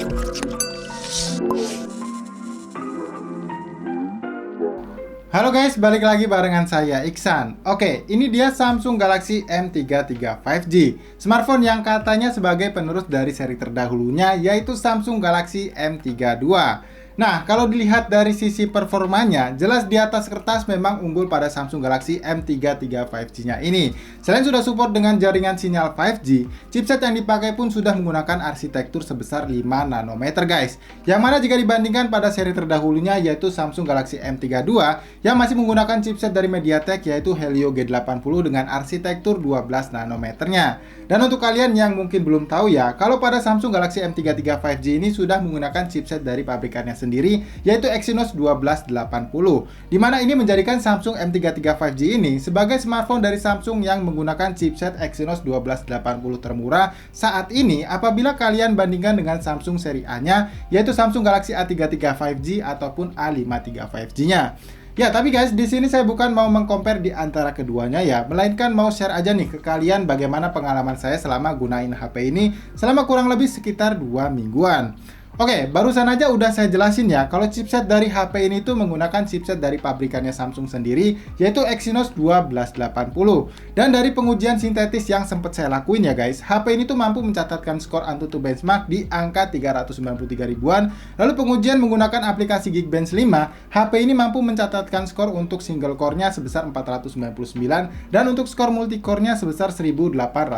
Halo guys, balik lagi barengan saya Iksan. Oke, ini dia Samsung Galaxy M33 5G, smartphone yang katanya sebagai penerus dari seri terdahulunya, yaitu Samsung Galaxy M32. Nah, kalau dilihat dari sisi performanya, jelas di atas kertas memang unggul pada Samsung Galaxy M33 5G-nya ini. Selain sudah support dengan jaringan sinyal 5G, chipset yang dipakai pun sudah menggunakan arsitektur sebesar 5 nanometer guys. Yang mana jika dibandingkan pada seri terdahulunya yaitu Samsung Galaxy M32 yang masih menggunakan chipset dari MediaTek yaitu Helio G80 dengan arsitektur 12 nanometernya. Dan untuk kalian yang mungkin belum tahu ya, kalau pada Samsung Galaxy M33 5G ini sudah menggunakan chipset dari pabrikannya sendiri yaitu Exynos 1280, di mana ini menjadikan Samsung M33 5G ini sebagai smartphone dari Samsung yang menggunakan chipset Exynos 1280 termurah saat ini apabila kalian bandingkan dengan Samsung seri A-nya yaitu Samsung Galaxy A33 5G ataupun A53 5G-nya. Ya, tapi guys, di sini saya bukan mau mengcompare di antara keduanya ya, melainkan mau share aja nih ke kalian bagaimana pengalaman saya selama gunain HP ini selama kurang lebih sekitar 2 mingguan. Oke, barusan aja udah saya jelasin ya, kalau chipset dari HP ini tuh menggunakan chipset dari pabrikannya Samsung sendiri, yaitu Exynos 1280. Dan dari pengujian sintetis yang sempat saya lakuin ya guys, HP ini tuh mampu mencatatkan skor AnTuTu benchmark di angka 393 ribuan. Lalu pengujian menggunakan aplikasi Geekbench 5, HP ini mampu mencatatkan skor untuk single core-nya sebesar 499 dan untuk skor multicore-nya sebesar 1845.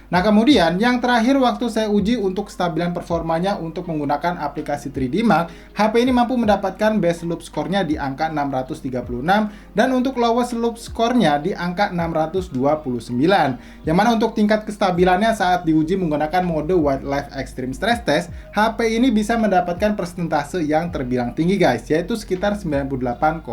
Nah, kemudian yang terakhir waktu saya uji untuk kestabilan performa untuk menggunakan aplikasi 3D Mark, HP ini mampu mendapatkan best loop score-nya di angka 636 dan untuk lowest loop score-nya di angka 629. Yang mana untuk tingkat kestabilannya saat diuji menggunakan mode Wildlife Extreme Stress Test, HP ini bisa mendapatkan persentase yang terbilang tinggi guys, yaitu sekitar 98,9%.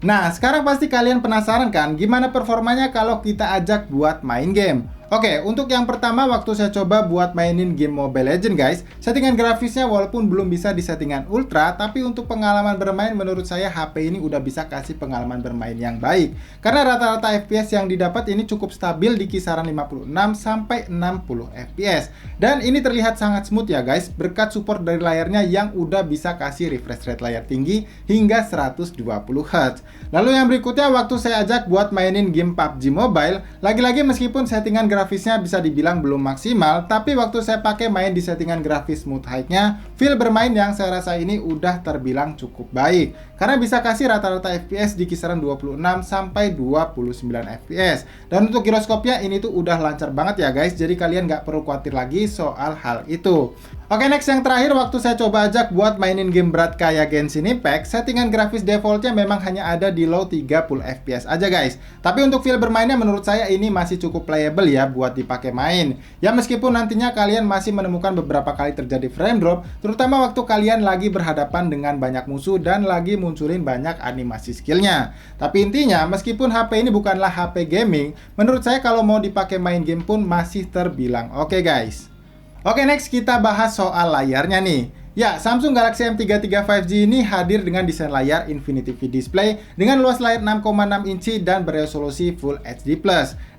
Nah, sekarang pasti kalian penasaran kan gimana performanya kalau kita ajak buat main game. Oke, untuk yang pertama waktu saya coba buat mainin game Mobile Legends guys, settingan grafisnya walaupun belum bisa di settingan ultra, tapi untuk pengalaman bermain menurut saya HP ini udah bisa kasih pengalaman bermain yang baik. Karena rata-rata FPS yang didapat ini cukup stabil di kisaran 56 sampai 60 FPS. Dan ini terlihat sangat smooth ya guys, berkat support dari layarnya yang udah bisa kasih refresh rate layar tinggi hingga 120 Hz. Lalu yang berikutnya waktu saya ajak buat mainin game PUBG Mobile, lagi-lagi meskipun settingan grafisnya bisa dibilang belum maksimal, tapi waktu saya pakai main di settingan grafis smooth high-nya, feel bermain yang saya rasa ini udah terbilang cukup baik. Karena bisa kasih rata-rata FPS di kisaran 26 sampai 29 FPS. Dan untuk giroskopnya ini tuh udah lancar banget ya guys, jadi kalian nggak perlu khawatir lagi soal hal itu. Oke, next yang terakhir waktu saya coba ajak buat mainin game berat kayak Genshin Impact, settingan grafis defaultnya memang hanya ada di low 30 FPS aja guys. Tapi untuk feel bermainnya menurut saya ini masih cukup playable ya buat dipakai main. Ya meskipun nantinya kalian masih menemukan beberapa kali terjadi frame drop, terutama waktu kalian lagi berhadapan dengan banyak musuh dan lagi munculin banyak animasi skillnya. Tapi intinya meskipun HP ini bukanlah HP gaming, menurut saya kalau mau dipakai main game pun masih terbilang oke guys. Oke, next kita bahas soal layarnya nih. Ya, Samsung Galaxy M33 5G ini hadir dengan desain layar Infinity V Display dengan luas layar 6,6 inci dan beresolusi Full HD+.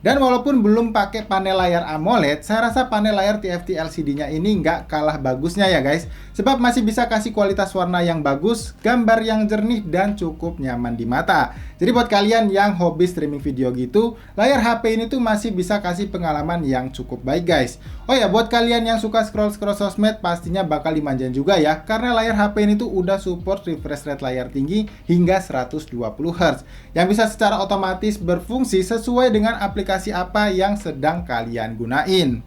Dan walaupun belum pakai panel layar AMOLED, saya rasa panel layar TFT LCD-nya ini nggak kalah bagusnya ya guys. Sebab masih bisa kasih kualitas warna yang bagus, gambar yang jernih, dan cukup nyaman di mata. Jadi buat kalian yang hobi streaming video gitu, layar HP ini tuh masih bisa kasih pengalaman yang cukup baik guys. Oh ya, buat kalian yang suka scroll-scroll sosmed, pastinya bakal dimanjain juga ya, karena layar HP ini tuh udah support refresh rate layar tinggi hingga 120 Hz, yang bisa secara otomatis berfungsi sesuai dengan aplikasi apa yang sedang kalian gunain.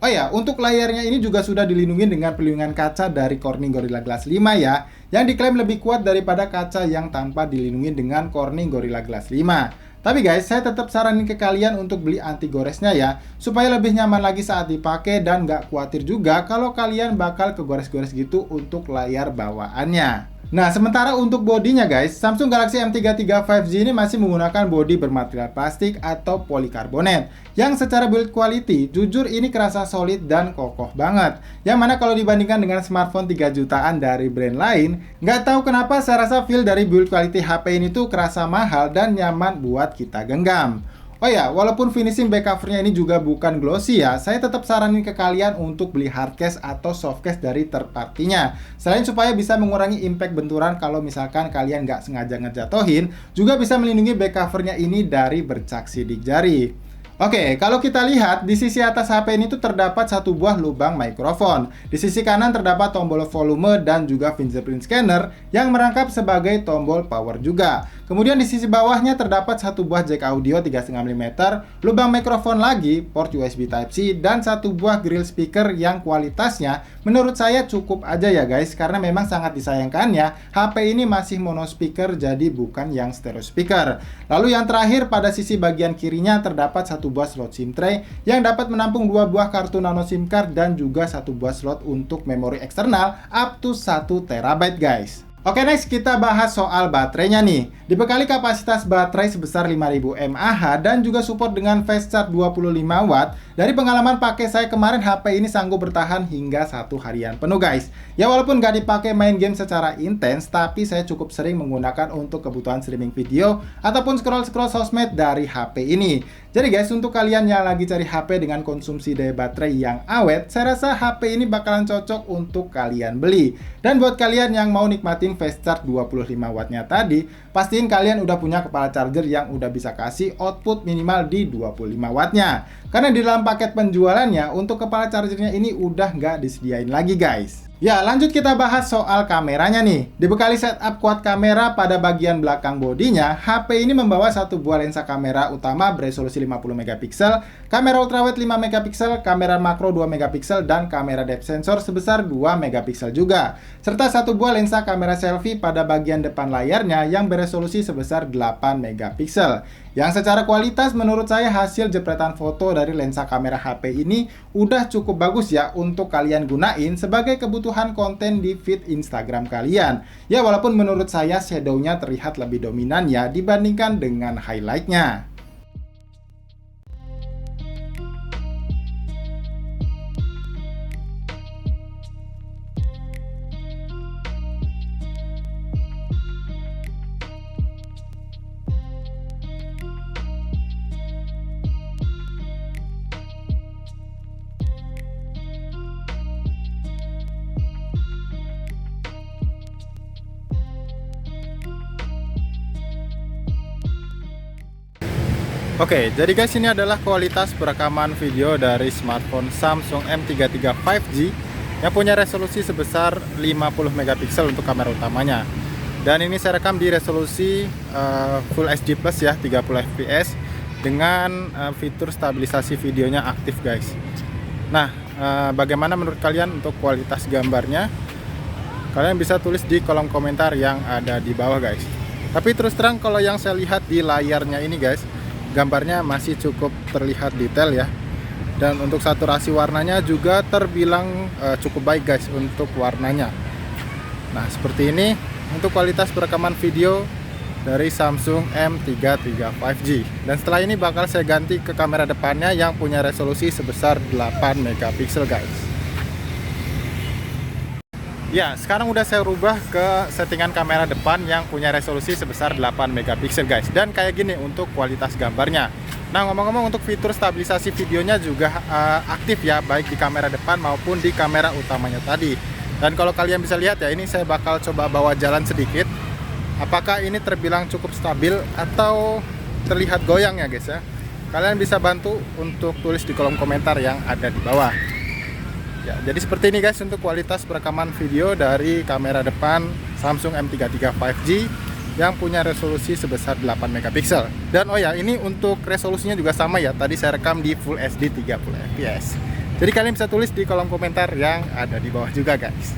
Oh ya, untuk layarnya ini juga sudah dilindungi dengan pelindungan kaca dari Corning Gorilla Glass 5 ya, yang diklaim lebih kuat daripada kaca yang tanpa dilindungi dengan Corning Gorilla Glass 5. Tapi guys, saya tetap saranin ke kalian untuk beli anti goresnya ya, supaya lebih nyaman lagi saat dipakai dan nggak khawatir juga kalau kalian bakal kegores-gores gitu untuk layar bawaannya. Nah, sementara untuk bodinya guys, Samsung Galaxy M33 5G ini masih menggunakan bodi bermaterial plastik atau polikarbonat, yang secara build quality, jujur ini kerasa solid dan kokoh banget. Yang mana kalau dibandingkan dengan smartphone 3 jutaan dari brand lain, nggak tahu kenapa saya rasa feel dari build quality HP ini tuh kerasa mahal dan nyaman buat kita genggam. Oh ya, walaupun finishing back covernya ini juga bukan glossy ya, saya tetap saranin ke kalian untuk beli hard case atau soft case dari third party-nya. Selain supaya bisa mengurangi impact benturan kalau misalkan kalian nggak sengaja ngejatohin, juga bisa melindungi back covernya ini dari bercak sidik jari. Oke, kalau kita lihat di sisi atas HP ini tuh terdapat satu buah lubang mikrofon. Di sisi kanan terdapat tombol volume dan juga fingerprint scanner yang merangkap sebagai tombol power juga. Kemudian di sisi bawahnya terdapat satu buah jack audio 3,5 mm, lubang mikrofon lagi, port USB Type-C, dan satu buah grill speaker yang kualitasnya menurut saya cukup aja ya guys, karena memang sangat disayangkannya HP ini masih mono speaker jadi bukan yang stereo speaker. Lalu yang terakhir pada sisi bagian kirinya terdapat satu buah slot SIM tray yang dapat menampung 2 buah kartu nano SIM card dan juga satu buah slot untuk memori eksternal up to 1 TB guys. Oke, next kita bahas soal baterainya nih. Dibekali kapasitas baterai sebesar 5000 mAh dan juga support dengan fast charge 25 watt. Dari pengalaman pakai saya kemarin, HP ini sanggup bertahan hingga 1 harian penuh guys. Ya walaupun nggak dipakai main game secara intens, tapi saya cukup sering menggunakan untuk kebutuhan streaming video ataupun scroll-scroll sosmed dari HP ini. Jadi guys, untuk kalian yang lagi cari HP dengan konsumsi daya baterai yang awet, saya rasa HP ini bakalan cocok untuk kalian beli. Dan buat kalian yang mau nikmatin fast charge 25 wattnya tadi, pastiin kalian udah punya kepala charger yang udah bisa kasih output minimal di 25 wattnya. Karena di dalam paket penjualannya, untuk kepala chargernya ini udah nggak disediain lagi guys. Ya, lanjut kita bahas soal kameranya nih. Dibekali setup quad kamera pada bagian belakang bodinya, HP ini membawa satu buah lensa kamera utama beresolusi 50 megapiksel, kamera ultrawide 5 megapiksel, kamera makro 2 megapiksel, dan kamera depth sensor sebesar 2 megapiksel juga. Serta satu buah lensa kamera selfie pada bagian depan layarnya yang beresolusi sebesar 8 megapiksel. Yang secara kualitas menurut saya hasil jepretan foto dari lensa kamera HP ini udah cukup bagus ya untuk kalian gunain sebagai kebutuhan konten di feed Instagram kalian. Ya walaupun menurut saya shadow-nya terlihat lebih dominan ya dibandingkan dengan highlight-nya. Oke, jadi guys ini adalah kualitas perekaman video dari smartphone Samsung M33 5G yang punya resolusi sebesar 50 megapiksel untuk kamera utamanya. Dan ini saya rekam di resolusi Full HD Plus ya, 30 fps dengan fitur stabilisasi videonya aktif guys. Nah, bagaimana menurut kalian untuk kualitas gambarnya? Kalian bisa tulis di kolom komentar yang ada di bawah guys. Tapi terus terang kalau yang saya lihat di layarnya ini guys, gambarnya masih cukup terlihat detail ya. Dan untuk saturasi warnanya juga terbilang cukup baik guys untuk warnanya. Nah seperti ini untuk kualitas perekaman video dari Samsung M33 5G. Dan setelah ini bakal saya ganti ke kamera depannya yang punya resolusi sebesar 8 megapiksel guys. Ya, sekarang udah saya rubah ke settingan kamera depan yang punya resolusi sebesar 8 megapiksel guys. Dan kayak gini untuk kualitas gambarnya. Nah, ngomong-ngomong untuk fitur stabilisasi videonya juga aktif ya, baik di kamera depan maupun di kamera utamanya tadi. Dan kalau kalian bisa lihat ya, ini saya bakal coba bawa jalan sedikit. Apakah ini terbilang cukup stabil atau terlihat goyang ya guys ya. Kalian bisa bantu untuk tulis di kolom komentar yang ada di bawah. Ya, jadi seperti ini guys untuk kualitas perekaman video dari kamera depan Samsung M33 5G yang punya resolusi sebesar 8 megapiksel. Dan oh ya, ini untuk resolusinya juga sama ya. Tadi saya rekam di Full HD 30 fps. Jadi kalian bisa tulis di kolom komentar yang ada di bawah juga guys.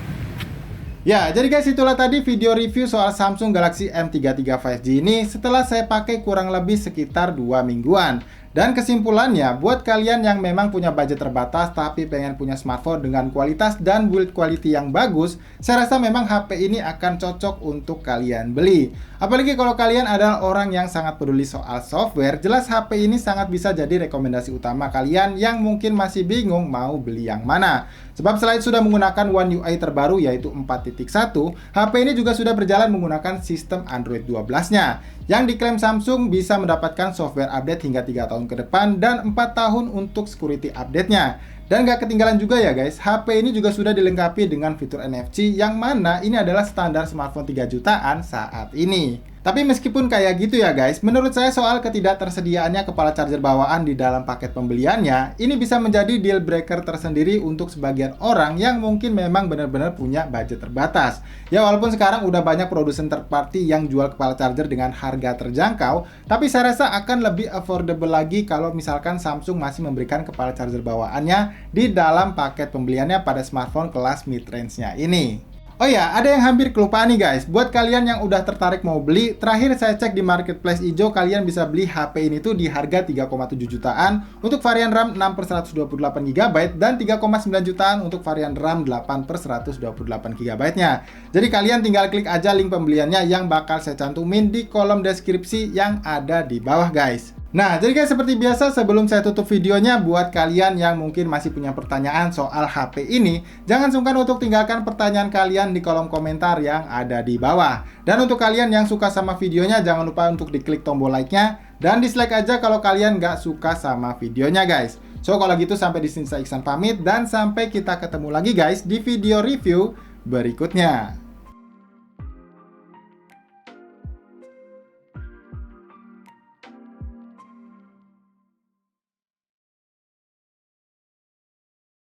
Ya, jadi guys itulah tadi video review soal Samsung Galaxy M33 5G ini setelah saya pakai kurang lebih sekitar 2 mingguan. Dan kesimpulannya, buat kalian yang memang punya budget terbatas tapi pengen punya smartphone dengan kualitas dan build quality yang bagus, saya rasa memang HP ini akan cocok untuk kalian beli. Apalagi kalau kalian adalah orang yang sangat peduli soal software, jelas HP ini sangat bisa jadi rekomendasi utama kalian yang mungkin masih bingung mau beli yang mana. Sebab selain sudah menggunakan One UI terbaru yaitu 4.1, HP ini juga sudah berjalan menggunakan sistem Android 12-nya. yang diklaim Samsung bisa mendapatkan software update hingga 3 tahun ke depan dan 4 tahun untuk security update-nya. Dan nggak ketinggalan juga ya guys, HP ini juga sudah dilengkapi dengan fitur NFC yang mana ini adalah standar smartphone 3 jutaan saat ini. Tapi meskipun kayak gitu ya guys, menurut saya soal ketidaktersediaannya kepala charger bawaan di dalam paket pembeliannya, ini bisa menjadi deal breaker tersendiri untuk sebagian orang yang mungkin memang benar-benar punya budget terbatas. Ya walaupun sekarang udah banyak produsen third party yang jual kepala charger dengan harga terjangkau, tapi saya rasa akan lebih affordable lagi kalau misalkan Samsung masih memberikan kepala charger bawaannya di dalam paket pembeliannya pada smartphone kelas mid-range-nya ini. Oh ya, ada yang hampir kelupaan nih guys. Buat kalian yang udah tertarik mau beli, terakhir saya cek di marketplace hijau, kalian bisa beli HP ini tuh di harga 3,7 jutaan untuk varian RAM 6/128 GB dan 3,9 jutaan untuk varian RAM 8/128 GB-nya. Jadi kalian tinggal klik aja link pembeliannya yang bakal saya cantumin di kolom deskripsi yang ada di bawah guys. Nah, jadi guys seperti biasa sebelum saya tutup videonya, buat kalian yang mungkin masih punya pertanyaan soal HP ini, jangan sungkan untuk tinggalkan pertanyaan kalian di kolom komentar yang ada di bawah. Dan untuk kalian yang suka sama videonya, jangan lupa untuk diklik tombol like-nya dan dislike aja kalau kalian nggak suka sama videonya guys. So kalau gitu sampai di sini saya Iksan pamit dan sampai kita ketemu lagi guys di video review berikutnya.